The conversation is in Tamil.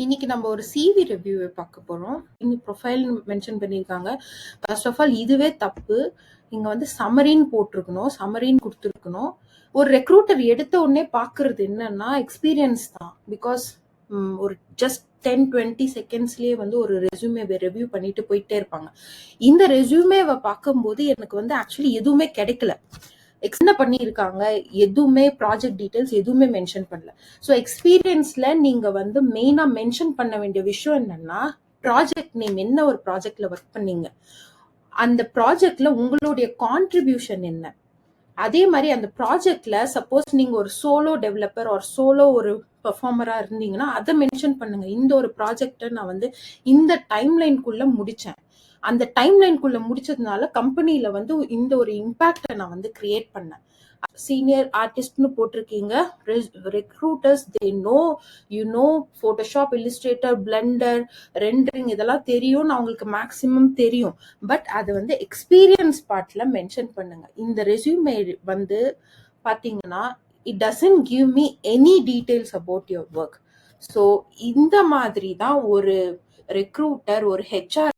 இன்னைக்கு நம்ம ஒரு சிவி ரிவ்யூவை பார்க்க போறோம். இன்னைக்கு ப்ரொஃபைல் மென்ஷன் பண்ணியிருக்காங்க. ஃபர்ஸ்ட் ஆஃப் ஆல் இதுவே தப்பு. இங்க வந்து சம்மரின்னு போட்டிருக்கணும், சம்மரின்னு கொடுத்துருக்கணும். ஒரு ரெக்ரூட்டர் எடுத்த உடனே பார்க்கறது என்னன்னா எக்ஸ்பீரியன்ஸ் தான். பிகாஸ் ஒரு ஜஸ்ட் 10-20 செகண்ட்ஸ்லயே வந்து ஒரு ரெஸ்யூமேவை ரிவ்யூ பண்ணிட்டு போயிட்டே இருப்பாங்க. இந்த ரெஸ்யூமேவை பார்க்கும்போது எனக்கு வந்து ஆக்சுவலி எதுவுமே கிடைக்கல. என்ன பண்ணியிருக்காங்க, எதுவுமே ப்ராஜெக்ட் டீடைல்ஸ் எதுவுமே மென்ஷன் பண்ணல. ஸோ எக்ஸ்பீரியன்ஸ்ல நீங்க வந்து மெயினா மென்ஷன் பண்ண வேண்டிய விஷயம் என்னன்னா, ப்ராஜெக்ட் நேம், என்ன ஒரு ப்ராஜெக்ட்ல ஒர்க் பண்ணீங்க, அந்த ப்ராஜெக்ட்ல உங்களுடைய கான்ட்ரிபியூஷன் என்ன. அதே மாதிரி அந்த ப்ராஜெக்ட்ல சப்போஸ் நீங்க ஒரு சோலோ டெவலப்பர் ஒரு சோலோ ஒரு பெர்ஃபார்மரா இருந்தீங்கன்னா அதை மென்ஷன் பண்ணுங்க. இந்த ஒரு ப்ராஜெக்டை நான் வந்து இந்த டைம்லைனுக்குள்ள முடிச்சேன், அந்த டைம்லைனுக்குள்ள முடிச்சதுனால கம்பெனில வந்து இந்த ஒரு இம்பாக்டை நான் வந்து கிரியேட் பண்ணேன். சீனியர் ஆர்டிஸ்ட்னு போட்டிருக்கீங்க. Recruiters they know you know Photoshop, Illustrator, Blender, rendering இதெல்லாம் தெரியும், அவங்களுக்கு மேக்ஸிமம் தெரியும். பட் அது வந்து எக்ஸ்பீரியன்ஸ் பார்ட்ல மென்ஷன் பண்ணுங்க. இந்த ரெஸ்யூமே வந்து பாத்தீங்கன்னா it doesn't give me any details about your work. So இந்த மாதிரி தான் ஒரு ரெக்ரூட்டர், ஒரு ஹெச்ஆர்